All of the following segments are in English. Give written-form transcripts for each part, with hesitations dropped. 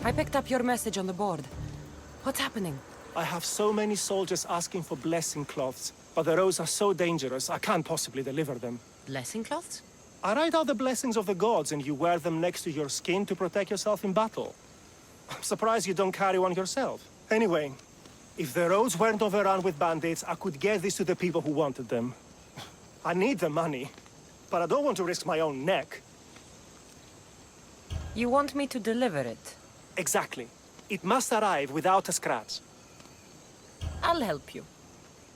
I picked up your message on the board. What's happening? I have so many soldiers asking for blessing cloths, but the roads are so dangerous, I can't possibly deliver them. Blessing cloths? I write out the blessings of the gods and you wear them next to your skin to protect yourself in battle. I'm surprised you don't carry one yourself. Anyway, if the roads weren't overrun with bandits, I could get these to the people who wanted them. I need the money, but I don't want to risk my own neck. You want me to deliver it? Exactly. It must arrive without a scratch. I'll help you.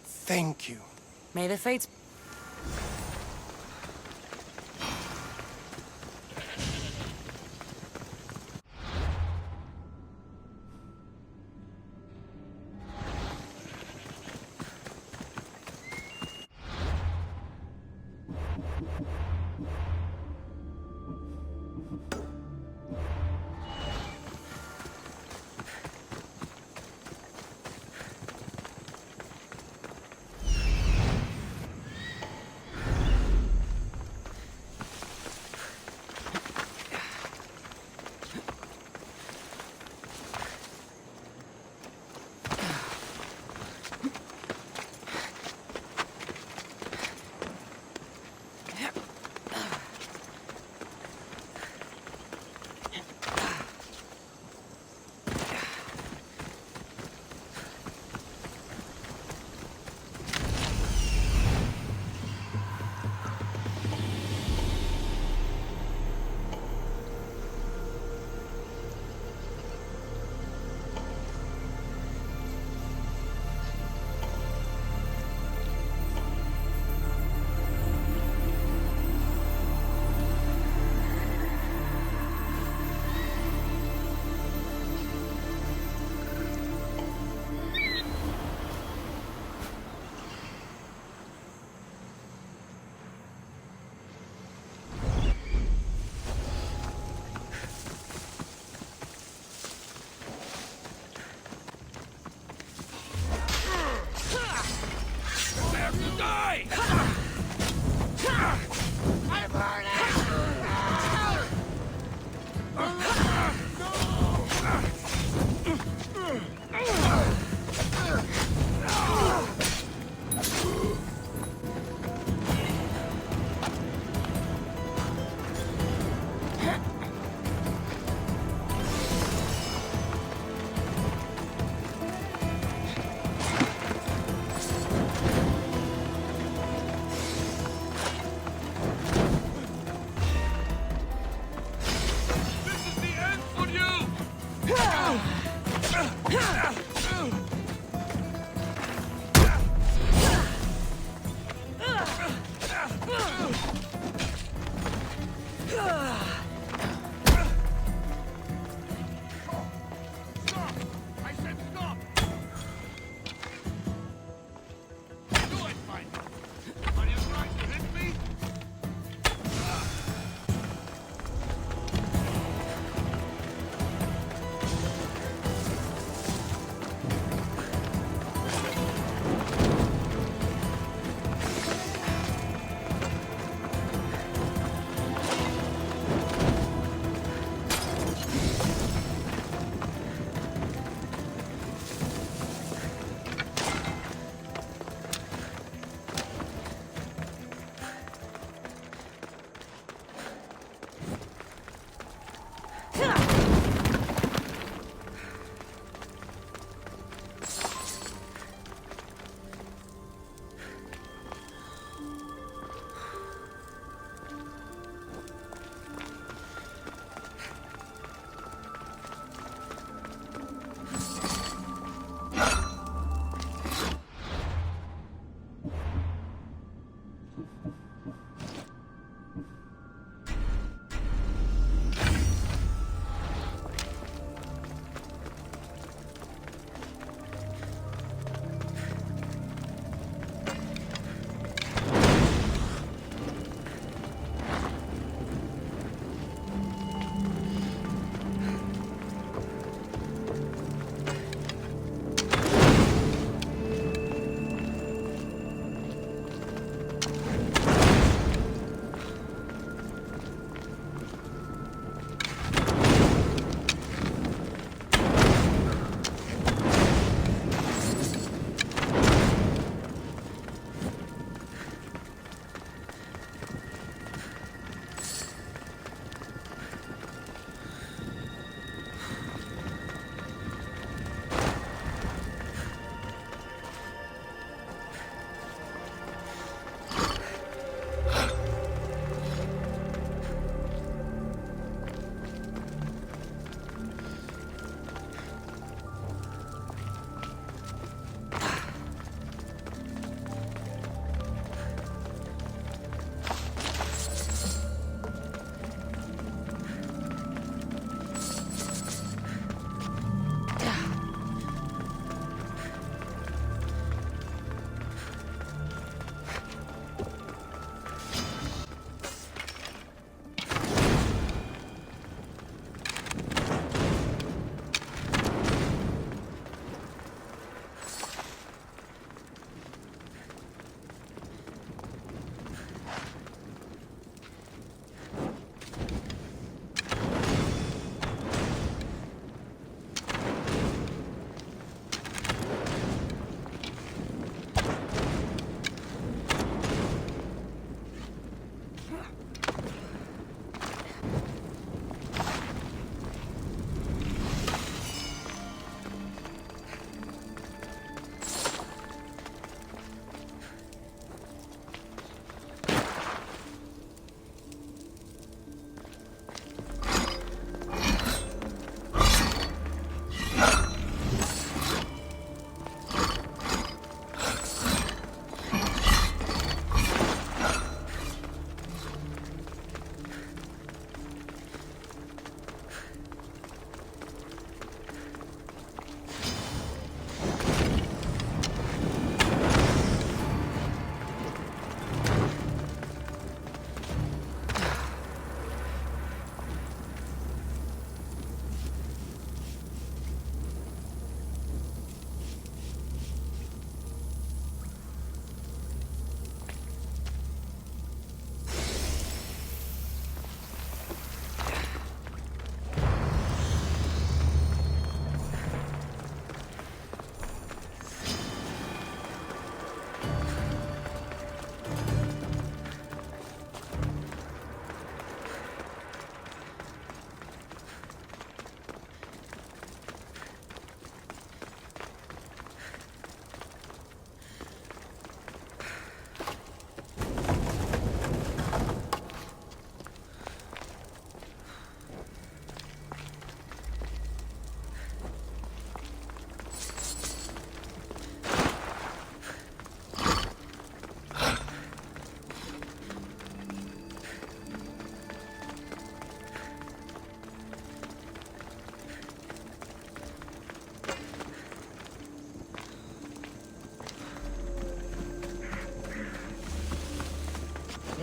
Thank you. May the fates...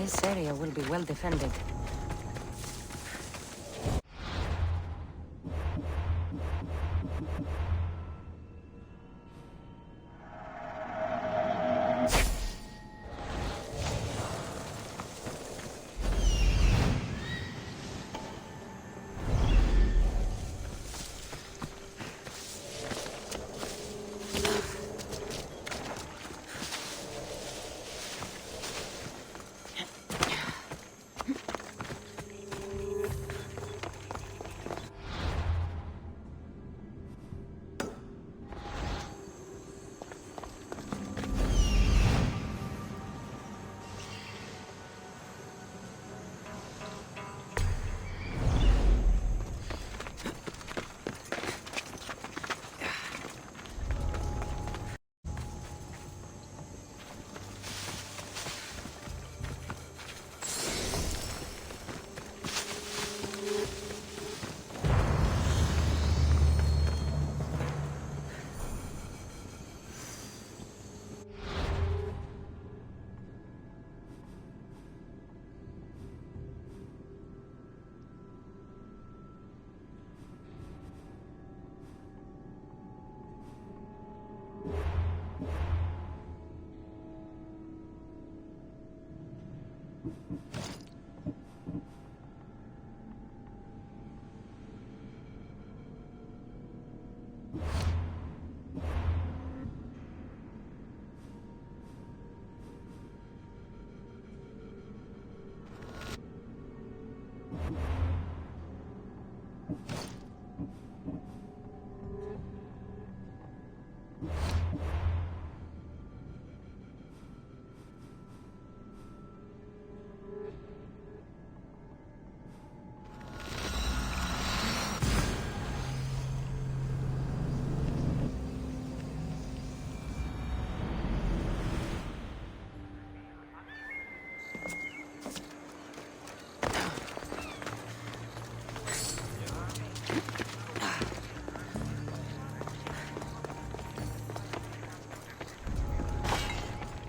This area will be well defended.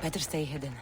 Better stay hidden.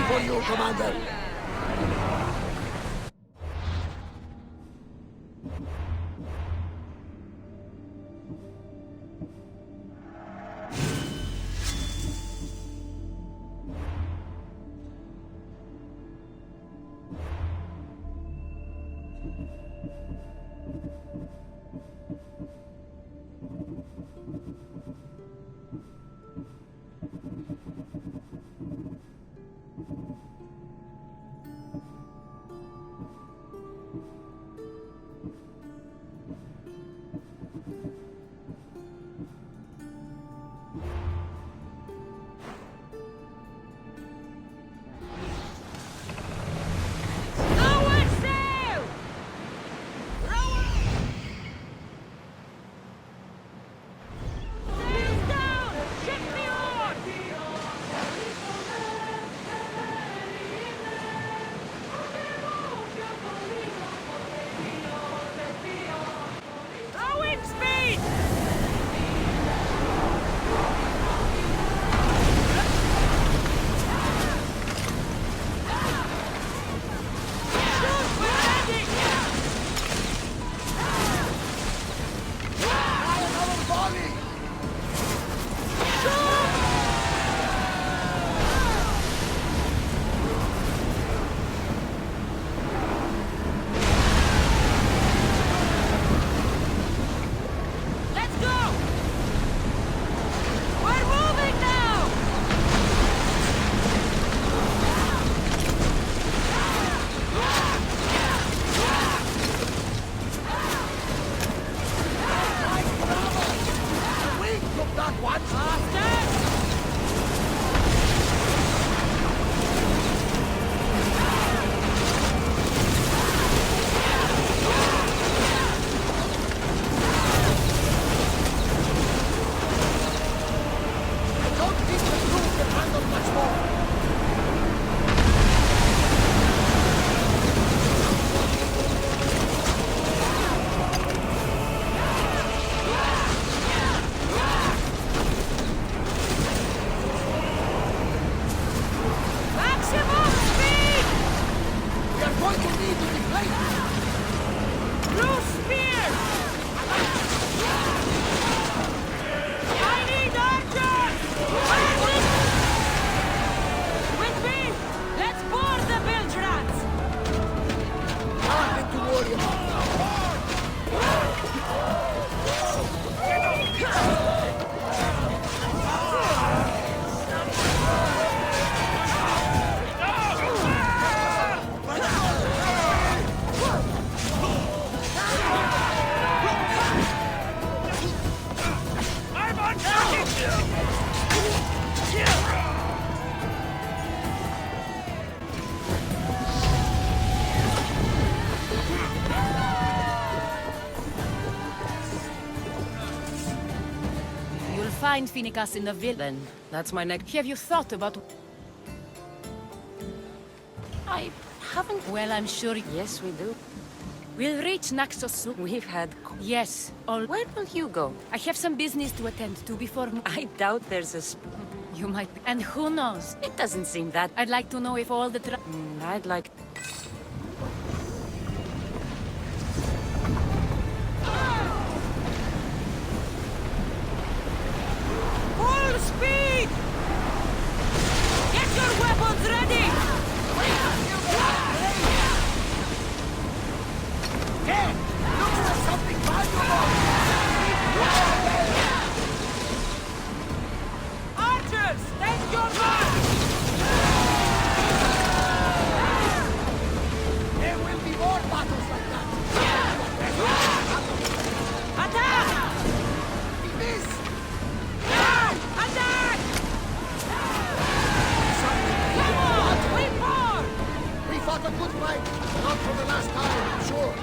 for you, Commander. Find Finicus in the villain. That's my next. Have you thought about? I haven't. Well, I'm sure. Yes, we do. We'll reach Naxos soon. We've had. Yes. All. Where will you go? I have some business to attend to before. I doubt there's a. You might. And who knows? It doesn't seem that. I'd like to know if all the. I'd like. Speed! Get your weapons ready! Hey! Looks like something valuable! Archers! Take your mark! There will be more battles like that! Attack! We miss! Attack! Come on! We pour! We fought a good fight! Not for the last time, I'm sure!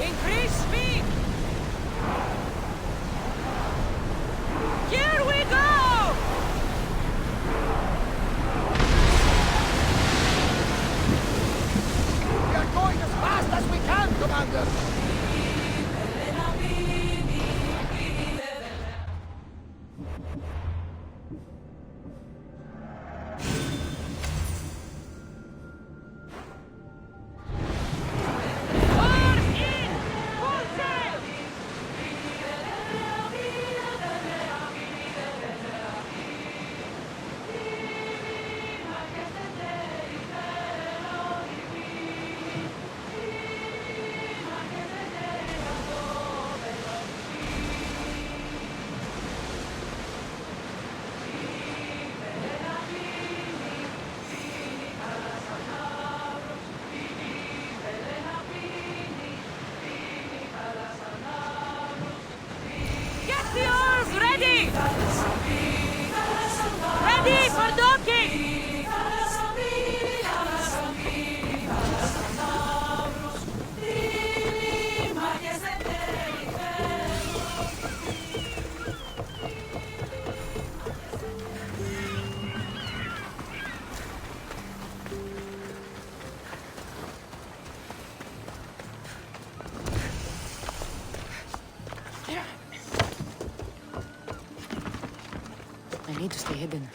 Increase speed! Here we go! We are going as fast as we can, Commander! Oars in! Full sail! Get the oars ready! Ready for docking! I need to stay hidden.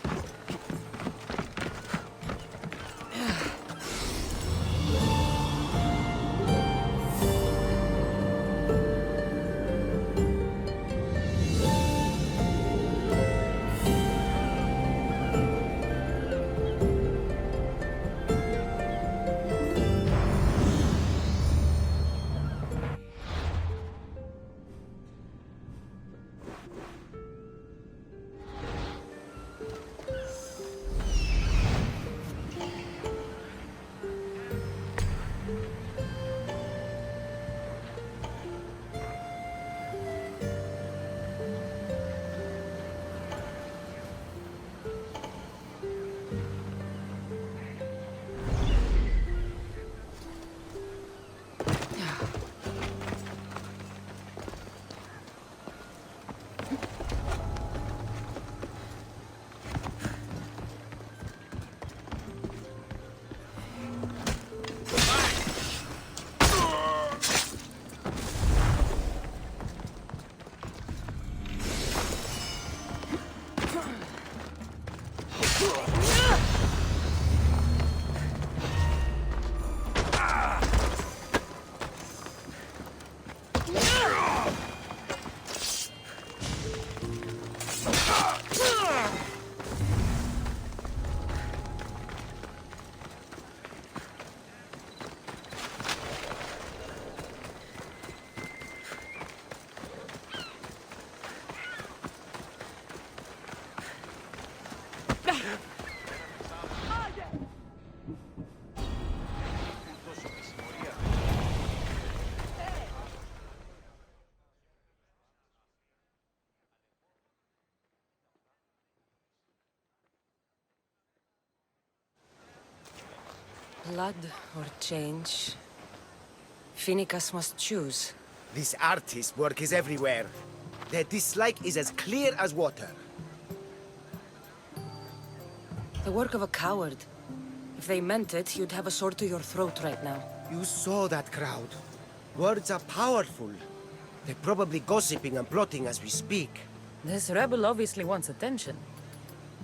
Blood or change? Finicus must choose. This artist's work is everywhere. Their dislike is as clear as water. The work of a coward. If they meant it, you'd have a sword to your throat right now. You saw that crowd. Words are powerful. They're probably gossiping and plotting as we speak. This rebel obviously wants attention.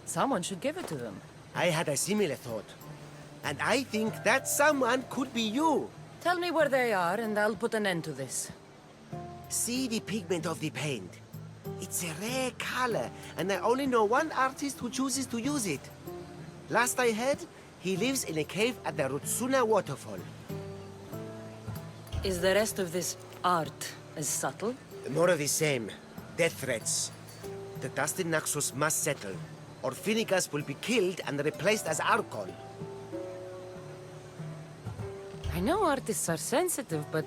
Someone should give it to them. I had a similar thought. And I think that someone could be you. Tell me where they are, and I'll put an end to this. See the pigment of the paint. It's a rare color, and I only know one artist who chooses to use it. Last I heard, he lives in a cave at the Rutsuna waterfall. Is the rest of this art as subtle? More of the same. Death threats. The dust in Naxos must settle, or Finnegas will be killed and replaced as Archon. I know artists are sensitive, but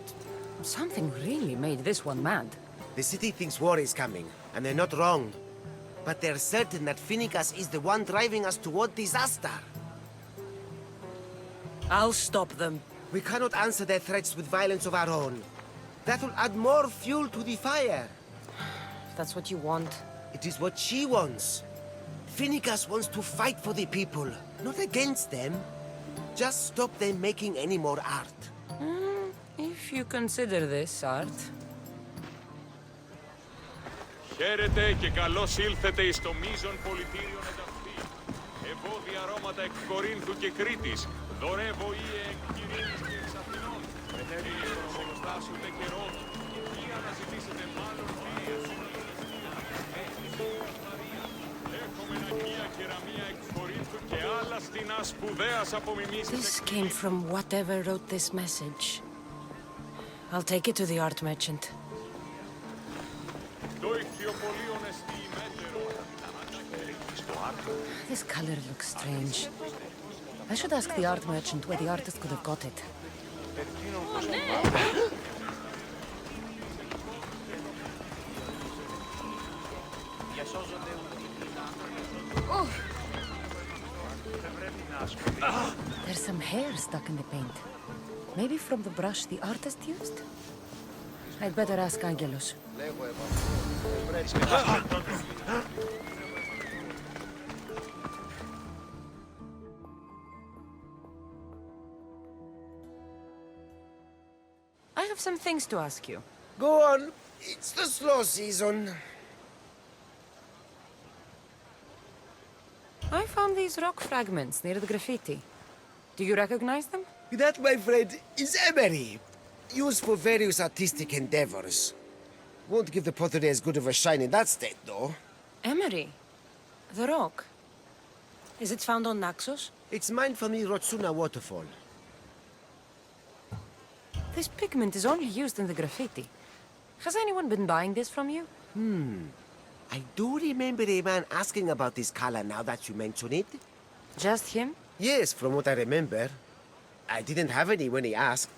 something really made this one mad. The city thinks war is coming, and they're not wrong. But they're certain that Finnegas is the one driving us toward disaster. I'll stop them. We cannot answer their threats with violence of our own. That will add more fuel to the fire. If that's what you want. It is what she wants. Finnegas wants to fight for the people, not against them. Just stop them making any more art. If you consider this art. Χαίρετε και καλώς ήλθετε εις το μείζον πολιτήριον εδαφή. Ευώδη αρώματα εκ Κορίνθου και Κρήτης, δωρεύω ή εκ Κυρίης και εξ Αθηνών. Μετέβη στον οπλοστάσιο δε καιρό, εκεί αναζητήσετε μάλλον βίας. Έχουμε αγία κεραμία εκ Κορίνθου και άλλα στινά σπουδαίας απομιμήσεις. This came from whatever wrote this message. I'll take it to the art merchant. This color looks strange. I should ask the art merchant where the artist could have got it. There's some hair stuck in the paint. Maybe from the brush the artist used? I'd better ask Angelos. I have some things to ask you. Go on. It's the slow season. I found these rock fragments near the graffiti. Do you recognize them? That, my friend, is emery. Used for various artistic endeavors. Won't give the pottery as good of a shine in that state, though. Emery? The rock? Is it found on Naxos? It's mined from the Rotsuna waterfall. This pigment is only used in the graffiti. Has anyone been buying this from you? I do remember a man asking about this color now that you mention it. Just him? Yes, from what I remember. I didn't have any when he asked.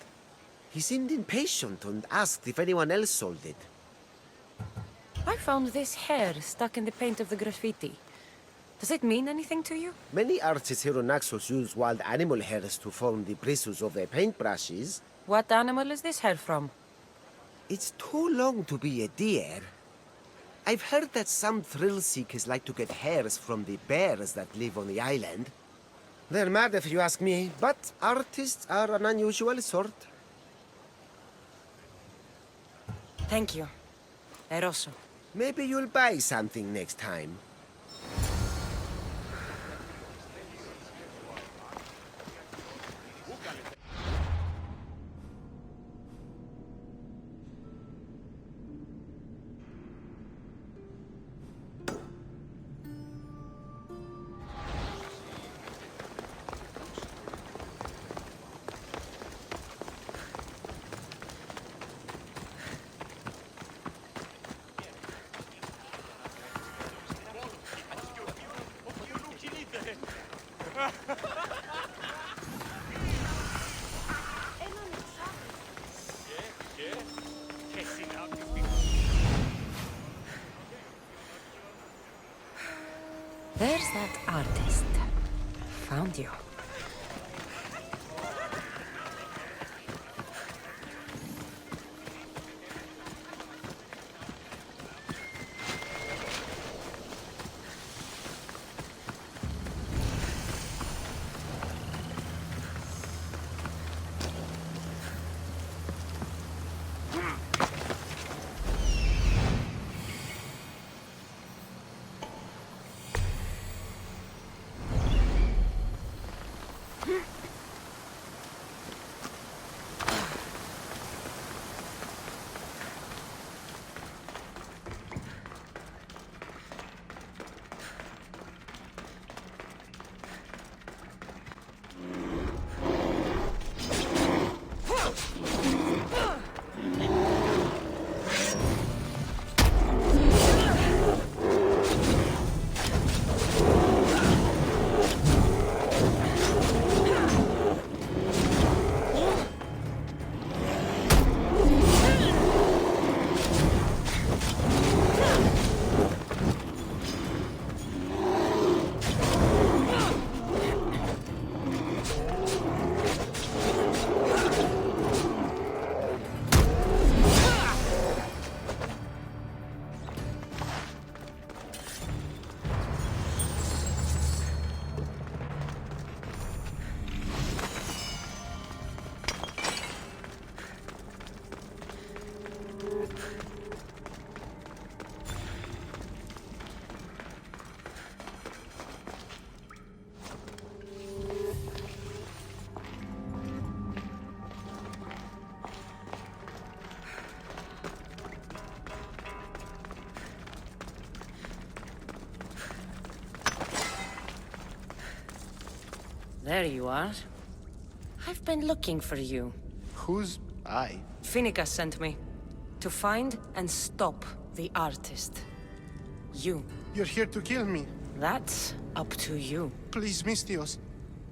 He seemed impatient and asked if anyone else sold it. I found this hair stuck in the paint of the graffiti. Does it mean anything to you? Many artists here on Naxos use wild animal hairs to form the bristles of their paintbrushes. What animal is this hair from? It's too long to be a deer. I've heard that some thrill seekers like to get hairs from the bears that live on the island. They're mad if you ask me, but artists are an unusual sort. Thank you. Eroso. Maybe you'll buy something next time. There's that artist. Found you. There you are. I've been looking for you. Who's I? Finica sent me. To find and stop the artist. You. You're here to kill me. That's up to you. Please, Mystios.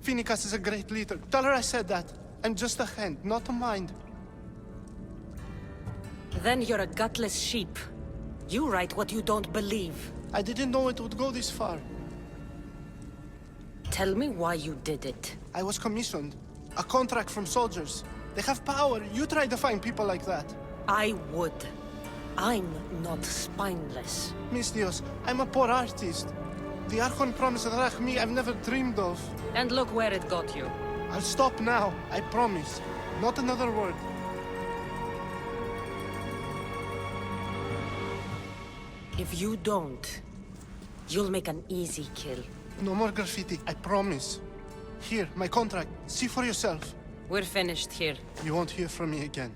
Finicas is a great leader. Tell her I said that. I'm just a hand, not a mind. Then you're a gutless sheep. You write what you don't believe. I didn't know it would go this far. Tell me why you did it. I was commissioned. A contract from soldiers. They have power. You try to find people like that. I would. I'm not spineless. Mystios, I'm a poor artist. The Archon promised Rachmi I've never dreamed of. And look where it got you. I'll stop now, I promise. Not another word. If you don't, you'll make an easy kill. No more graffiti, I promise. Here, my contract. See for yourself. We're finished here. You won't hear from me again.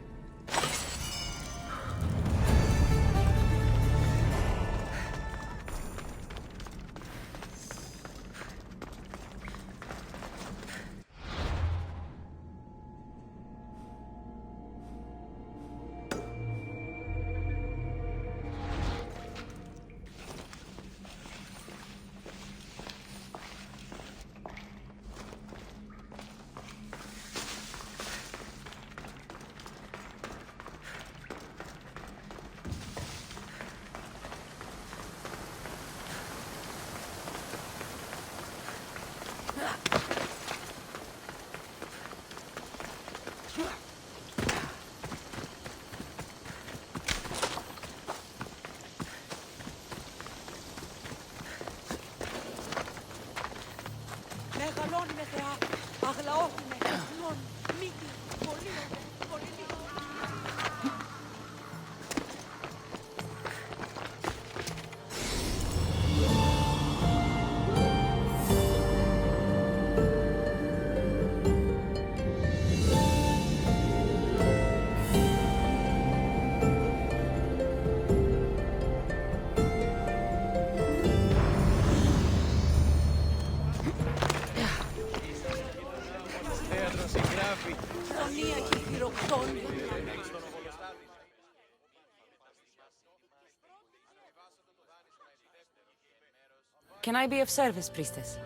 Can I be of service, priestess?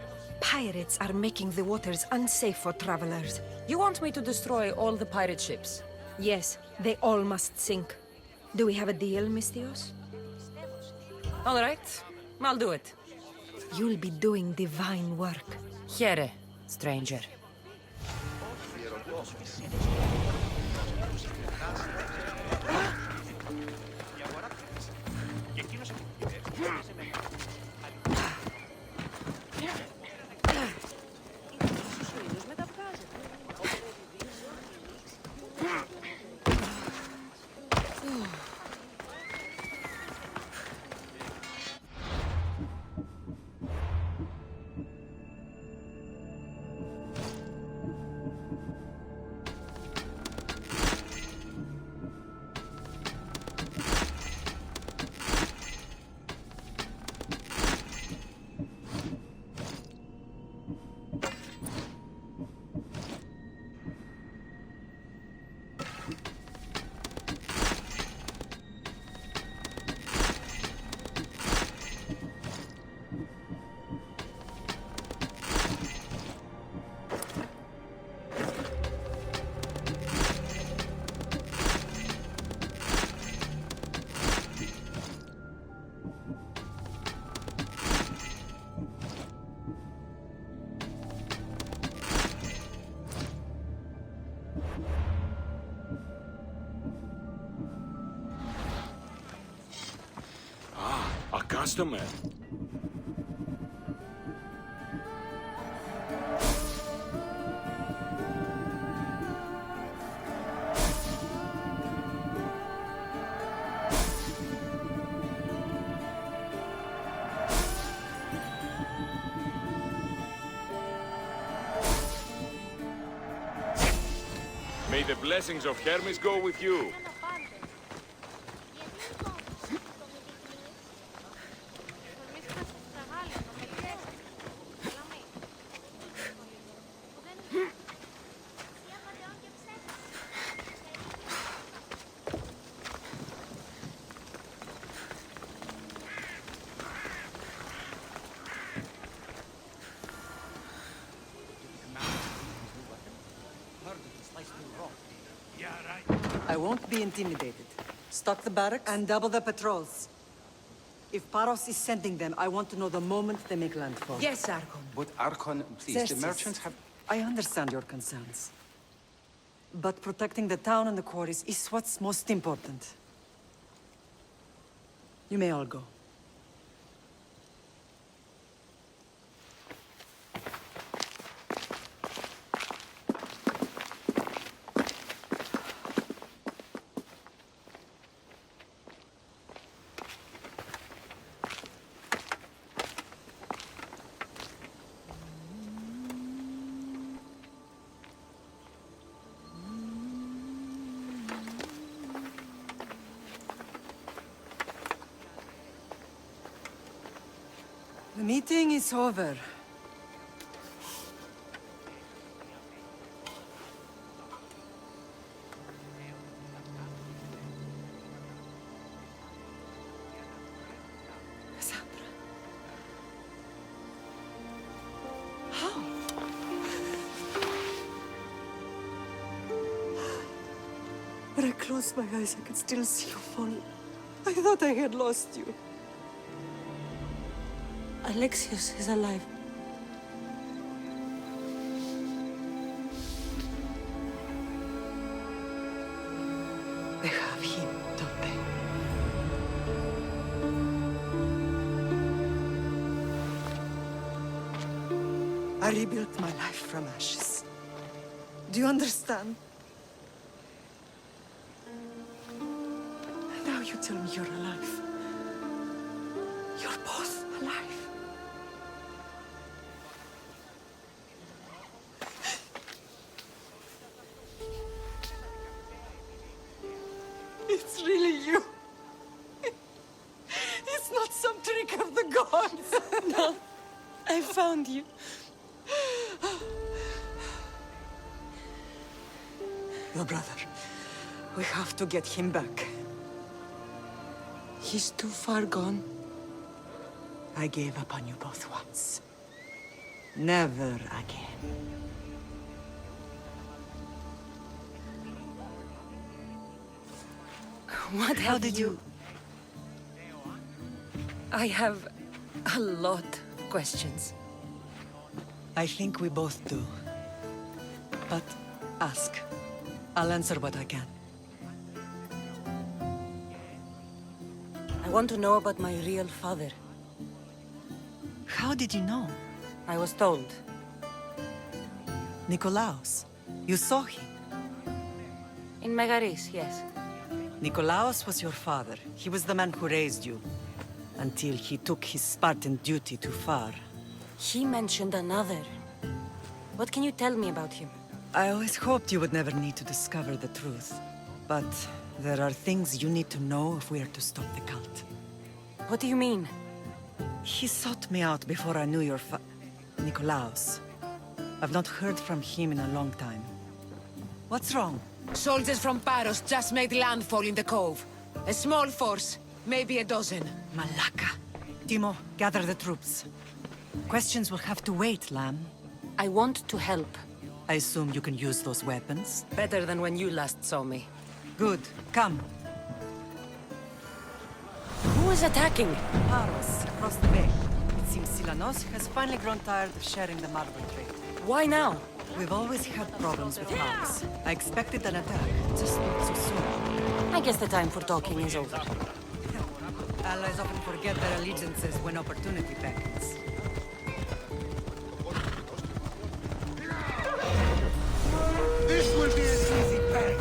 Pirates are making the waters unsafe for travelers. You want me to destroy all the pirate ships? Yes, they all must sink. Do we have a deal, Mystios? All right, I'll do it. You'll be doing divine work. Here, stranger. A customer. May the blessings of Hermes go with you. I won't be intimidated. Stock the barracks and double the patrols. If Paros is sending them, I want to know the moment they make landfall. Yes, Archon. But Archon, please, Xerxes, the merchants have... I understand your concerns. But protecting the town and the quarries is what's most important. You may all go. The meeting is over. Cassandra. How? When I closed my eyes, I could still see you fall. I thought I had lost you. Alexios is alive. They have him, don't they? I rebuilt my life from ashes. Do you understand? Now you tell me you're alive. You're both alive. It's really you. It's not some trick of the gods. No, I found you. Your brother. We have to get him back. He's too far gone. I gave up on you both once. Never again. What How did you... I have a lot of questions. I think we both do. But ask. I'll answer what I can. I want to know about my real father. How did you know? I was told. Nikolaos. You saw him. In Megaris, yes. Nikolaos was your father. He was the man who raised you. Until he took his Spartan duty too far. He mentioned another. What can you tell me about him? I always hoped you would never need to discover the truth. But there are things you need to know if we are to stop the cult. What do you mean? He sought me out before I knew your Nikolaos. I've not heard from him in a long time. What's wrong? Soldiers from Paros just made landfall in the cove. A small force, maybe a dozen. Malaka. Timo, gather the troops. Questions will have to wait, Lamb. I want to help. I assume you can use those weapons? Better than when you last saw me. Good. Come. Who is attacking? Paros, across the bay. It seems Silanos has finally grown tired of sharing the marble trade. Why now? We've always had problems with Paros. I expected an attack, just not so soon. I guess the time for talking is over. Allies often forget their allegiances when opportunity beckons. This will be an easy pay.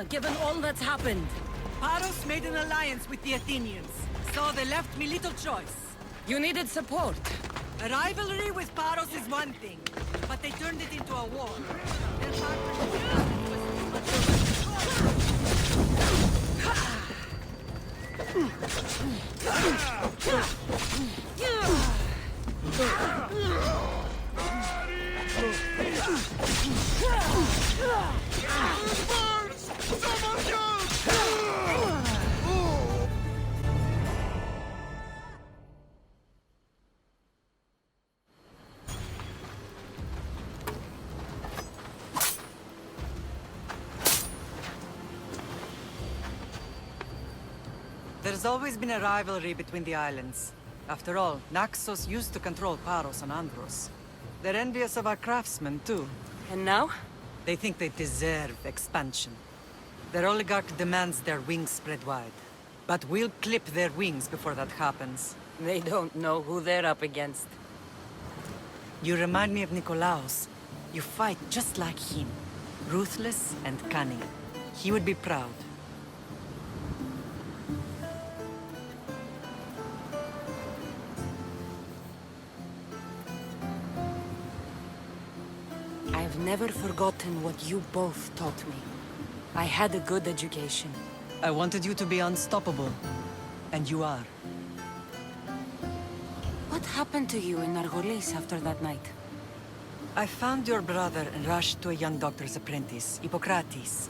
given all that's happened? Paros made an alliance with the Athenians, so they left me little choice. You needed support. A rivalry with Paros is one thing, but they turned it into a war. Their There's always been a rivalry between the islands. After all, Naxos used to control Paros and Andros. They're envious of our craftsmen, too. And now? They think they deserve expansion. Their oligarch demands their wings spread wide. But we'll clip their wings before that happens. They don't know who they're up against. You remind me of Nikolaos. You fight just like him. Ruthless and cunning. He would be proud. I've never forgotten what you both taught me. I had a good education. I wanted you to be unstoppable. And you are. What happened to you in Nargolis after that night? I found your brother and rushed to a young doctor's apprentice, Hippocrates.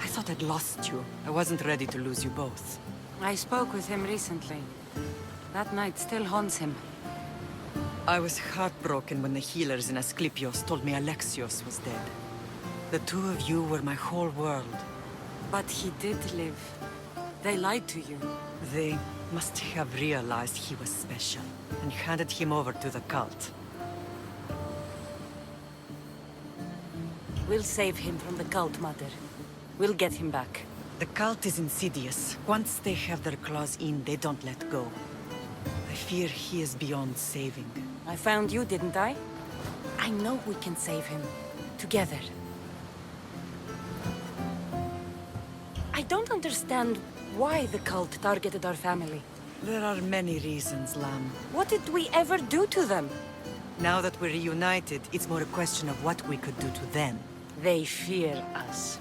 I thought I'd lost you. I wasn't ready to lose you both. I spoke with him recently. That night still haunts him. I was heartbroken when the healers in Asclepios told me Alexios was dead. The two of you were my whole world. But he did live. They lied to you. They must have realized he was special and handed him over to the cult. We'll save him from the cult, Mother. We'll get him back. The cult is insidious. Once they have their claws in, they don't let go. I fear he is beyond saving. I found you, didn't I? I know we can save him. Together. I don't understand why the cult targeted our family. There are many reasons, Lamb. What did we ever do to them? Now that we're reunited, it's more a question of what we could do to them. They fear us.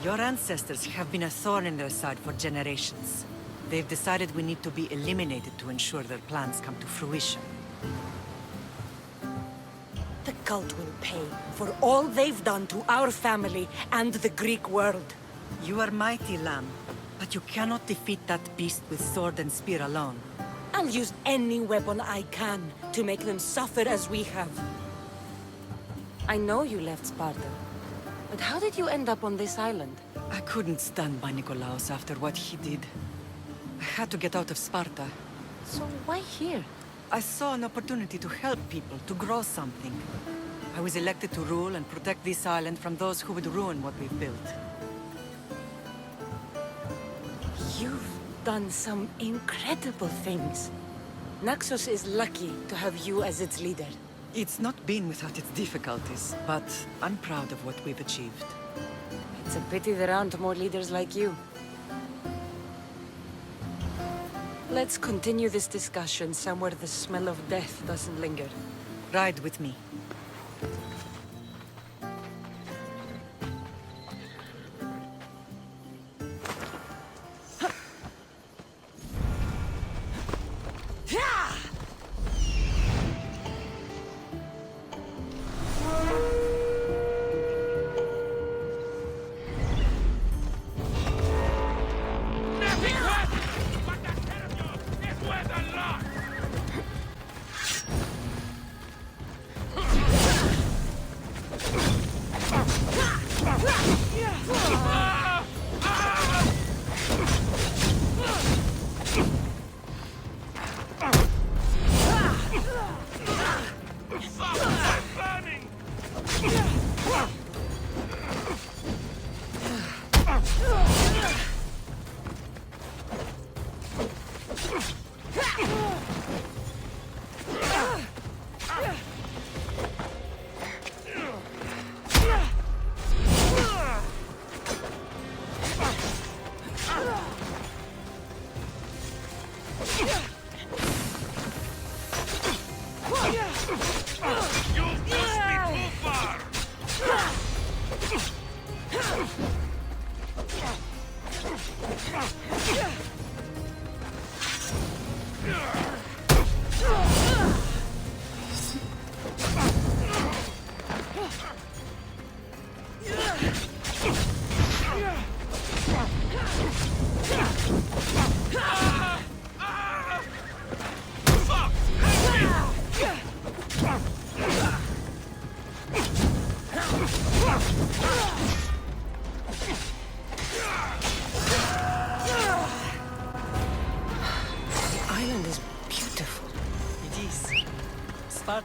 Your ancestors have been a thorn in their side for generations. They've decided we need to be eliminated to ensure their plans come to fruition. The cult will pay for all they've done to our family and the Greek world. You are mighty, Lamb, but you cannot defeat that beast with sword and spear alone. I'll use any weapon I can to make them suffer as we have. I know you left Sparta, but how did you end up on this island? I couldn't stand by Nikolaos after what he did. I had to get out of Sparta. So why here? I saw an opportunity to help people, to grow something. I was elected to rule and protect this island from those who would ruin what we've built. You've done some incredible things. Naxos is lucky to have you as its leader. It's not been without its difficulties, but I'm proud of what we've achieved. It's a pity there aren't more leaders like you. Let's continue this discussion somewhere the smell of death doesn't linger. Ride with me.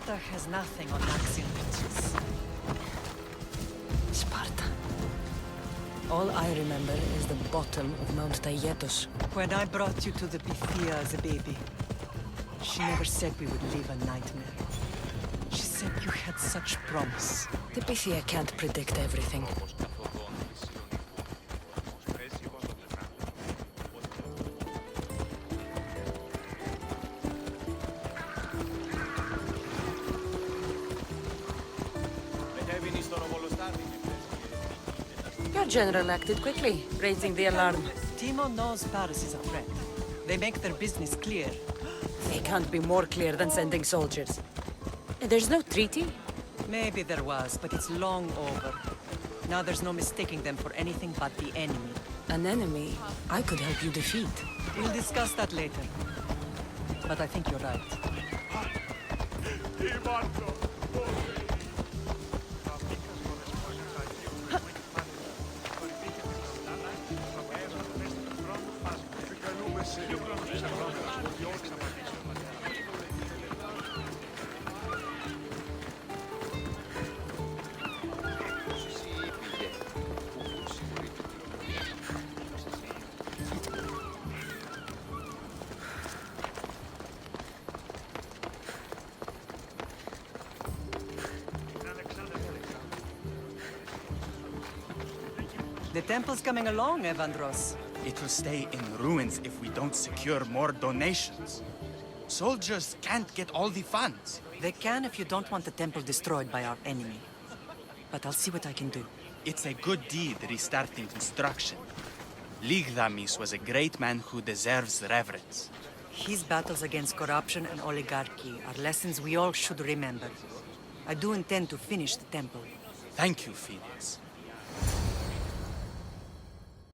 Sparta has nothing on Naxian riches. Sparta. All I remember is the bottom of Mount Taygetos. When I brought you to the Pythia as a baby, she never said we would live a nightmare. She said you had such promise. The Pythia can't predict everything. Your general acted quickly, raising the alarm. Timo knows Paris is a threat. They make their business clear. They can't be more clear than sending soldiers. There's no treaty? Maybe there was, but it's long over. Now there's no mistaking them for anything but the enemy. An enemy I could help you defeat. We'll discuss that later. But I think you're right. The temple's coming along, Evandros. It will stay in ruins if we don't secure more donations. Soldiers can't get all the funds. They can if you don't want the temple destroyed by our enemy. But I'll see what I can do. It's a good deed restarting construction. Ligdamis was a great man who deserves reverence. His battles against corruption and oligarchy are lessons we all should remember. I do intend to finish the temple. Thank you, Phineas.